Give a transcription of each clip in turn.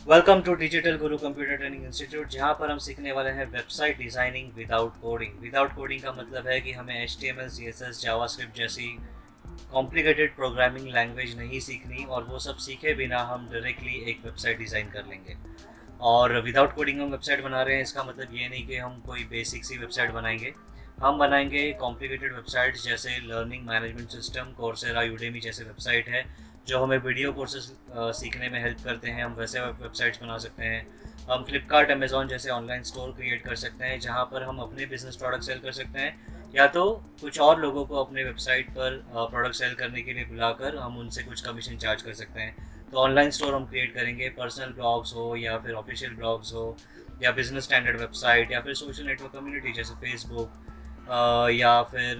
Welcome to digital Guru computer training institute, जहाँ पर हम सीखने वाले हैं website designing without coding. Without coding का मतलब है कि हमें HTML, CSS, जावास्क्रिप्ट जैसी कॉम्प्लिकेटेड प्रोग्रामिंग लैंग्वेज नहीं सीखनी, और वो सब सीखे बिना हम डायरेक्टली एक वेबसाइट डिज़ाइन कर लेंगे। और विदाउट कोडिंग हम वेबसाइट बना रहे हैं, इसका मतलब ये नहीं कि हम कोई बेसिक सी वेबसाइट बनाएंगे। हम बनाएंगे कॉम्प्लिकेटेड वेबसाइट्स जैसे learning management system, Coursera, Udemy जैसे वेबसाइट है जो हमें वीडियो कोर्सेज सीखने में हेल्प करते हैं। हम वैसे वेबसाइट्स बना सकते हैं। हम फ्लिपकार्ट, अमेज़ॉन जैसे ऑनलाइन स्टोर क्रिएट कर सकते हैं जहाँ पर हम अपने बिजनेस प्रोडक्ट सेल कर सकते हैं, या तो कुछ और लोगों को अपने वेबसाइट पर प्रोडक्ट सेल करने के लिए बुलाकर हम उनसे कुछ कमीशन चार्ज कर सकते हैं। तो ऑनलाइन स्टोर हम क्रिएट करेंगे, पर्सनल ब्लॉग्स हो या फिर ऑफिशियल ब्लॉग्स हो, या बिजनेस स्टैंडर्ड वेबसाइट, या फिर सोशल नेटवर्क कम्युनिटी जैसे फेसबुक, या फिर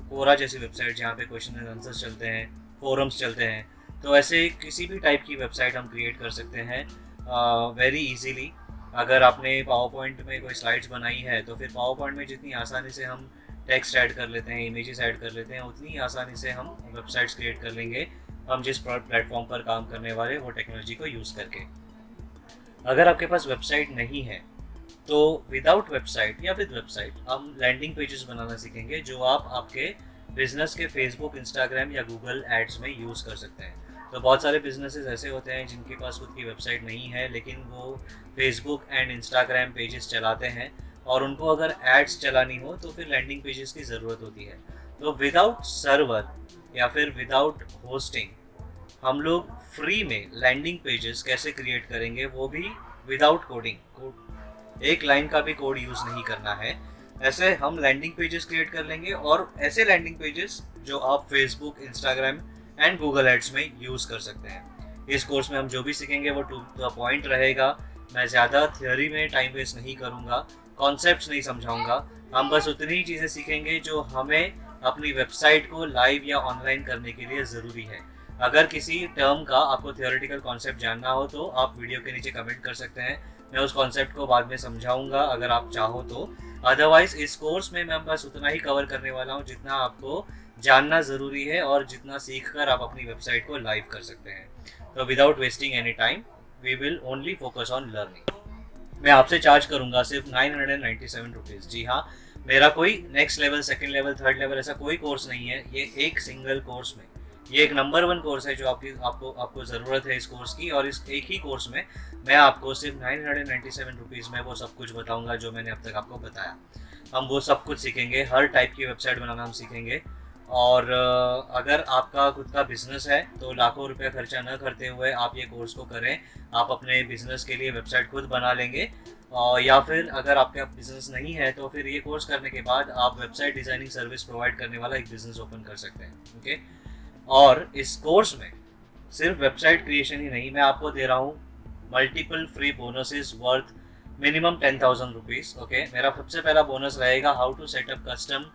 कोरा जैसी वेबसाइट जहाँ पे क्वेश्चन एंड आंसर्स चलते हैं, फोरम्स चलते हैं। तो ऐसे किसी भी टाइप की वेबसाइट हम क्रिएट कर सकते हैं वेरी इजीली। अगर आपने पावर पॉइंट में कोई स्लाइड्स बनाई है तो फिर पावर पॉइंट में जितनी आसानी से हम टेक्स्ट ऐड कर लेते हैं, इमेजेस ऐड कर लेते हैं, उतनी आसानी से हम वेबसाइट्स क्रिएट कर लेंगे, हम जिस प्लेटफॉर्म पर काम करने वाले वो टेक्नोलॉजी को यूज़ करके। अगर आपके पास वेबसाइट नहीं है तो विदाउट वेबसाइट या विद वेबसाइट हम लैंडिंग पेजेस बनाना सीखेंगे, जो आप आपके बिजनेस के फेसबुक, इंस्टाग्राम या गूगल एड्स में यूज़ कर सकते हैं। तो बहुत सारे बिजनेसेस ऐसे होते हैं जिनके पास खुद की वेबसाइट नहीं है, लेकिन वो फेसबुक एंड इंस्टाग्राम पेजेस चलाते हैं, और उनको अगर एड्स चलानी हो तो फिर लैंडिंग पेजेस की ज़रूरत होती है। तो विदाउट सर्वर या फिर विदाउट होस्टिंग हम लोग फ्री में लैंडिंग पेजेस कैसे क्रिएट करेंगे, वो भी विदाउट कोडिंग। एक लाइन का भी कोड यूज़ नहीं करना है। ऐसे हम लैंडिंग पेजेस क्रिएट कर लेंगे, और ऐसे लैंडिंग पेजेस जो आप Facebook, Instagram and Google ads में यूज़ कर सकते हैं। इस कोर्स में हम जो भी सीखेंगे वो टू द पॉइंट रहेगा। मैं ज़्यादा थ्योरी में टाइम वेस्ट नहीं करूँगा, कॉन्सेप्ट्स नहीं समझाऊँगा। हम बस उतनी ही चीज़ें सीखेंगे जो हमें अपनी वेबसाइट को लाइव या ऑनलाइन करने के लिए ज़रूरी है। अगर किसी टर्म का आपको थियोरेटिकल कॉन्सेप्ट जानना हो तो आप वीडियो के नीचे कमेंट कर सकते हैं, मैं उस कॉन्सेप्ट को बाद में समझाऊंगा अगर आप चाहो तो। अदरवाइज इस कोर्स में मैं बस उतना ही कवर करने वाला हूँ जितना आपको जानना ज़रूरी है, और जितना सीख कर आप अपनी वेबसाइट को लाइव कर सकते हैं। तो without wasting any time we will only focus on learning. मैं आपसे चार्ज करूंगा सिर्फ 997 रुपीज़। जी हाँ, मेरा कोई next level, second level, third level ऐसा कोई कोर्स नहीं है। ये एक सिंगल कोर्स में, ये एक नंबर 1 कोर्स है जो आपको ज़रूरत है इस कोर्स की। और इस एक ही कोर्स में मैं आपको सिर्फ 997 रुपीज़ में वो सब कुछ बताऊंगा जो मैंने अब तक आपको बताया। हम वो सब कुछ सीखेंगे, हर टाइप की वेबसाइट बनाना हम सीखेंगे। और अगर आपका खुद का बिजनेस है तो लाखों रुपए खर्चा न करते हुए आप ये कोर्स को करें। आप अपने बिजनेस के लिए वेबसाइट खुद बना लेंगे, और या फिर अगर आपका बिजनेस नहीं है तो फिर ये कोर्स करने के बाद आप वेबसाइट डिज़ाइनिंग सर्विस प्रोवाइड करने वाला एक बिजनेस ओपन कर सकते हैं। ओके, और इस कोर्स में सिर्फ वेबसाइट क्रिएशन ही नहीं, मैं आपको दे रहा हूँ multiple free bonuses worth minimum 10,000 rupees. Okay, मेरा सबसे पहला बोनस रहेगा हाउ टू सेटअप कस्टम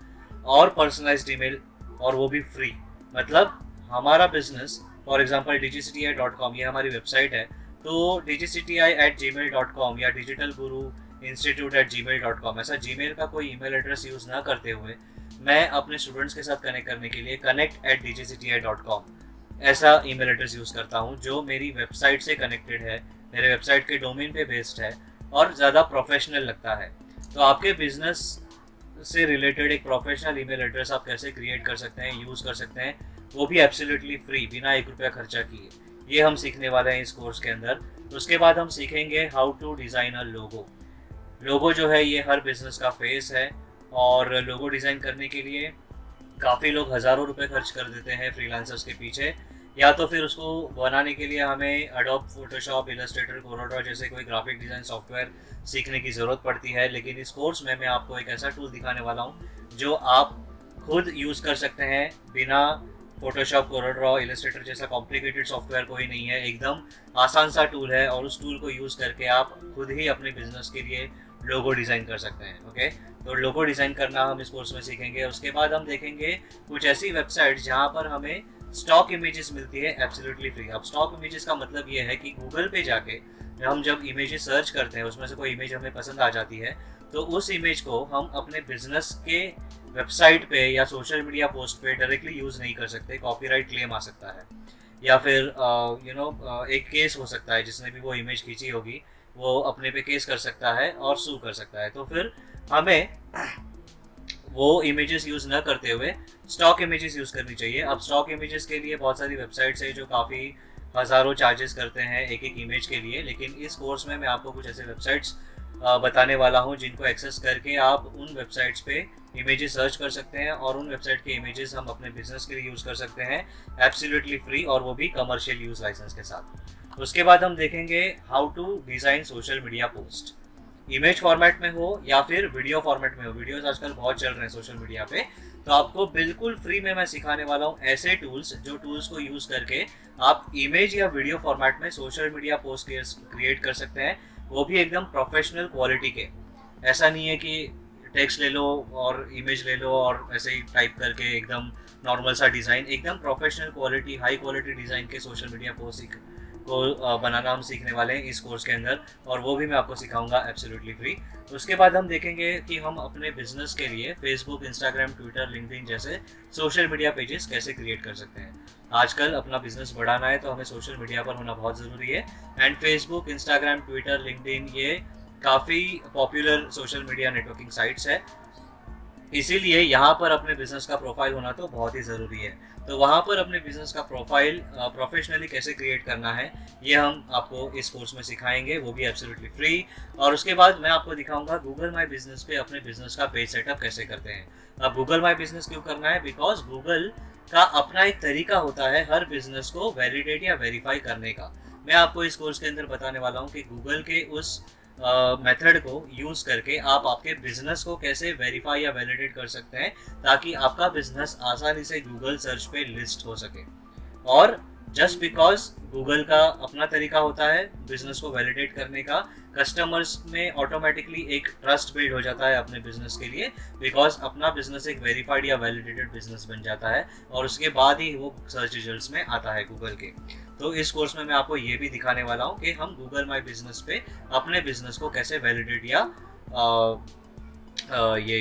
और पर्सनलाइज्ड ईमेल, और वो भी फ्री। मतलब हमारा बिजनेस, फॉर एग्जांपल digicti.com, ये हमारी वेबसाइट है, तो digicti@gmail.com या डिजिटल गुरु institute@gmail.com, ऐसा जीमेल का कोई ईमेल एड्रेस यूज़ ना करते हुए मैं अपने स्टूडेंट्स के साथ कनेक्ट करने के लिए connect@digicti.com ऐसा ईमेल एड्रेस यूज़ करता हूँ, जो मेरी वेबसाइट से कनेक्टेड है, मेरे वेबसाइट के डोमेन पे बेस्ड है और ज़्यादा प्रोफेशनल लगता है। तो आपके बिजनेस से रिलेटेड एक प्रोफेशनल ईमेल एड्रेस आप कैसे क्रिएट कर सकते हैं, यूज़ कर सकते हैं, वो भी एब्सोल्युटली फ्री, बिना 1 रुपया खर्चा किए। ये हम सीखने वाले हैं इस कोर्स के अंदर। उसके बाद हम सीखेंगे हाउ टू डिज़ाइन अ लोगो। लोगो जो है ये हर बिजनेस का फेस है, और लोगो डिज़ाइन करने के लिए काफ़ी लोग हज़ारों रुपए खर्च कर देते हैं फ्रीलांसर्स के पीछे, या तो फिर उसको बनाने के लिए हमें एडोब फोटोशॉप, इलस्ट्रेटर, कोरोड्रा जैसे कोई ग्राफिक डिज़ाइन सॉफ्टवेयर सीखने की ज़रूरत पड़ती है। लेकिन इस कोर्स में मैं आपको एक ऐसा टूल दिखाने वाला हूँ जो आप खुद यूज़ कर सकते हैं, बिना फोटोशॉप, कोरोड्रा, इलस्ट्रेटर जैसा कॉम्प्लिकेटेड सॉफ्टवेयर कोई नहीं है। एकदम आसान सा टूल है, और उस टूल को यूज़ करके आप खुद ही अपने बिजनेस के लिए लोगो डिज़ाइन कर सकते हैं। ओके, तो लोगो डिज़ाइन करना हम इस कोर्स में सीखेंगे। उसके बाद हम देखेंगे कुछ ऐसी वेबसाइट जहाँ पर हमें स्टॉक इमेजेस मिलती है एब्सोल्युटली फ्री। अब स्टॉक इमेजेस का मतलब ये है कि गूगल पे जाके हम जब इमेजेस सर्च करते हैं, उसमें से कोई इमेज हमें पसंद आ जाती है, तो उस इमेज को हम अपने बिजनेस के वेबसाइट पे या सोशल मीडिया पोस्ट पे डायरेक्टली यूज़ नहीं कर सकते, कॉपीराइट क्लेम आ सकता है। या फिर एक केस हो सकता है, जिसने भी वो इमेज खींची होगी वो अपने पे केस कर सकता है और सू कर सकता है। तो फिर हमें वो इमेजेस यूज़ न करते हुए स्टॉक इमेजेस यूज़ करनी चाहिए। अब स्टॉक इमेजेस के लिए बहुत सारी वेबसाइट्स है जो काफ़ी हज़ारों चार्जेस करते हैं एक एक इमेज के लिए, लेकिन इस कोर्स में मैं आपको कुछ ऐसे वेबसाइट्स बताने वाला हूँ जिनको एक्सेस करके आप उन वेबसाइट्स पे इमेजेस सर्च कर सकते हैं और उन वेबसाइट के इमेजेस हम अपने बिजनेस के लिए यूज़ कर सकते हैं एब्सोल्युटली फ्री, और वो भी कमर्शियल यूज़ लाइसेंस के साथ। उसके बाद हम देखेंगे how to design social media post, image format में हो या फिर वीडियो फॉर्मेट में हो। वीडियोस आजकल बहुत चल रहे हैं सोशल मीडिया पे, तो आपको बिल्कुल फ्री में मैं सिखाने वाला हूँ ऐसे टूल्स, जो टूल्स को यूज़ करके आप इमेज या वीडियो फॉर्मेट में सोशल मीडिया पोस्ट क्रिएट कर सकते हैं, वो भी एकदम प्रोफेशनल क्वालिटी के। ऐसा नहीं है कि टेक्स्ट ले लो और इमेज ले लो और ऐसे ही टाइप करके एकदम नॉर्मल सा डिज़ाइन, एकदम professional quality high quality design के सोशल मीडिया पोस्ट को बनाना हम सीखने वाले हैं इस कोर्स के अंदर, और वो भी मैं आपको सिखाऊंगा एब्सोल्युटली फ्री। उसके बाद हम देखेंगे कि हम अपने बिजनेस के लिए फेसबुक, इंस्टाग्राम, ट्विटर, लिंक्डइन जैसे सोशल मीडिया पेजेस कैसे क्रिएट कर सकते हैं। आजकल अपना बिजनेस बढ़ाना है तो हमें सोशल मीडिया पर होना बहुत ज़रूरी है, and Facebook, Instagram, Twitter, LinkedIn ये काफ़ी popular social media networking sites है, इसीलिए यहाँ पर अपने बिजनेस का प्रोफाइल होना तो बहुत ही ज़रूरी है। तो वहाँ पर अपने बिजनेस का प्रोफाइल प्रोफेशनली कैसे क्रिएट करना है ये हम आपको इस कोर्स में सिखाएंगे, वो भी एब्सोल्युटली फ्री। और उसके बाद मैं आपको दिखाऊंगा गूगल माई बिजनेस पे अपने बिजनेस का पेज सेटअप कैसे करते हैं। अब गूगल माई बिजनेस क्यों करना है? बिकॉज गूगल का अपना एक तरीका होता है हर बिजनेस को वैलिडेट या वेरीफाई करने का। मैं आपको इस कोर्स के अंदर बताने वाला हूँ कि गूगल के उस मेथड को यूज़ करके आप आपके बिजनेस को कैसे वेरीफाई या वैलिडेट कर सकते हैं, ताकि आपका बिजनेस आसानी से गूगल सर्च पे लिस्ट हो सके। और जस्ट बिकॉज गूगल का अपना तरीका होता है बिजनेस को वैलिडेट करने का, कस्टमर्स में ऑटोमेटिकली एक ट्रस्ट बिल्ड हो जाता है अपने बिजनेस के लिए, बिकॉज अपना बिजनेस एक वेरीफाइड या वैलिडेटेड बिजनेस बन जाता है, और उसके बाद ही वो सर्च रिजल्ट्स में आता है गूगल के। तो इस कोर्स में मैं आपको ये भी दिखाने वाला हूँ कि हम गूगल माई बिजनेस पे अपने बिजनेस को कैसे वैलिडेट या ये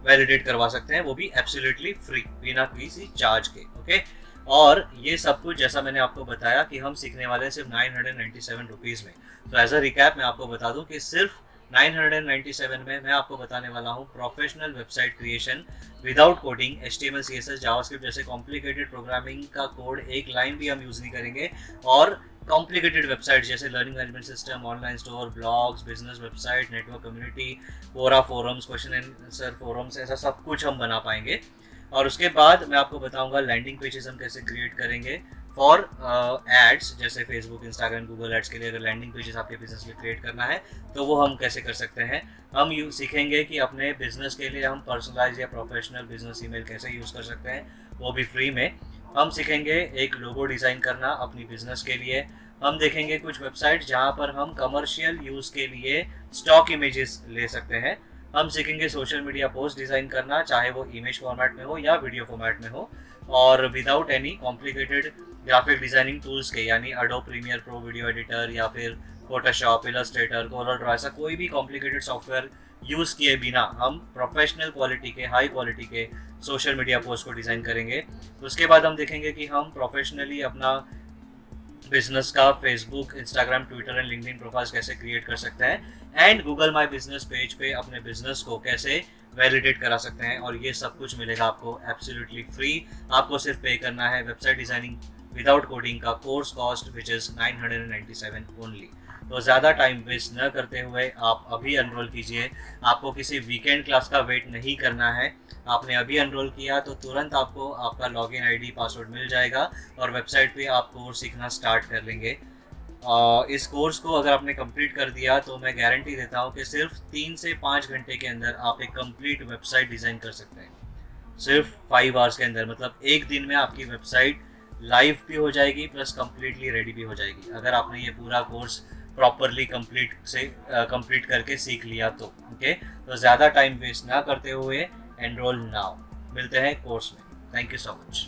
वैलिडेट करवा सकते हैं, वो भी एब्सोल्युटली फ्री, बिना किसी चार्ज के। ओके, और ये सब कुछ जैसा मैंने आपको बताया कि हम सीखने वाले हैं सिर्फ 997 रुपीज़ में। तो एज अ रिकैप मैं आपको बता दूं कि सिर्फ 997 में मैं आपको बताने वाला हूं professional website creation without coding, HTML, CSS, JavaScript जैसे कॉम्प्लिकेटेड प्रोग्रामिंग का कोड एक लाइन भी हम यूज़ नहीं करेंगे, और कॉम्प्लिकेटेड वेबसाइट जैसे learning management system, online store, blogs, business website, network community, Quora forums, question answer forums, ऐसा सब कुछ हम बना पाएंगे। और उसके बाद मैं आपको बताऊंगा लैंडिंग पेजेस हम कैसे क्रिएट करेंगे फॉर एड्स, जैसे फेसबुक, इंस्टाग्राम, गूगल एड्स के लिए अगर लैंडिंग पेजेस आपके बिजनेस में क्रिएट करना है तो वो हम कैसे कर सकते हैं। हम सीखेंगे कि अपने बिजनेस के लिए हम पर्सनलाइज या प्रोफेशनल बिजनेस ईमेल कैसे यूज़ कर सकते हैं, वो भी फ्री में। हम सीखेंगे एक लोगो डिज़ाइन करना अपनी बिजनेस के लिए। हम देखेंगे कुछ वेबसाइट जहाँ पर हम कमर्शियल यूज़ के लिए स्टॉक इमेजेस ले सकते हैं। हम सीखेंगे सोशल मीडिया पोस्ट डिज़ाइन करना, चाहे वो इमेज फॉर्मेट में हो या वीडियो फॉर्मेट में हो, और without any complicated graphic designing tools के, यानी Adobe Premiere Pro video editor या फिर फोटोशॉप, इलस्ट्रेटर, कोरल ड्रॉ, ऐसा कोई भी कॉम्प्लिकेटेड सॉफ्टवेयर यूज़ किए बिना हम प्रोफेशनल क्वालिटी के, हाई क्वालिटी के सोशल मीडिया पोस्ट को डिज़ाइन करेंगे। उसके बाद हम देखेंगे कि हम प्रोफेशनली अपना बिजनेस का Facebook, Instagram, Twitter and LinkedIn profiles कैसे क्रिएट कर सकते हैं, and Google my business page पे अपने बिजनेस को कैसे वैलिडेट करा सकते हैं। और ये सब कुछ मिलेगा आपको एब्सोल्युटली फ्री। आपको सिर्फ पे करना है वेबसाइट डिजाइनिंग विदाउट कोडिंग का course cost, which is 997 only. तो ज़्यादा टाइम वेस्ट न करते हुए आप अभी एनरोल कीजिए। आपको किसी वीकेंड क्लास का वेट नहीं करना है। आपने अभी एनरोल किया तो तुरंत आपको आपका लॉगिन आईडी, पासवर्ड मिल जाएगा और वेबसाइट पे आप कोर्स सीखना स्टार्ट कर लेंगे। इस कोर्स को अगर आपने कंप्लीट कर दिया तो मैं गारंटी देता हूँ कि सिर्फ 3 से 5 घंटे के अंदर आप एक कंप्लीट वेबसाइट डिज़ाइन कर सकते हैं। सिर्फ 5 आवर्स के अंदर, मतलब एक दिन में आपकी वेबसाइट लाइव भी हो जाएगी प्लस कम्प्लीटली रेडी भी हो जाएगी, अगर आपने ये पूरा कोर्स प्रॉपरली कंप्लीट करके सीख लिया तो। ओके, तो ज़्यादा टाइम वेस्ट ना करते हुए एनरोल नाउ। मिलते हैं कोर्स में। Thank you so much.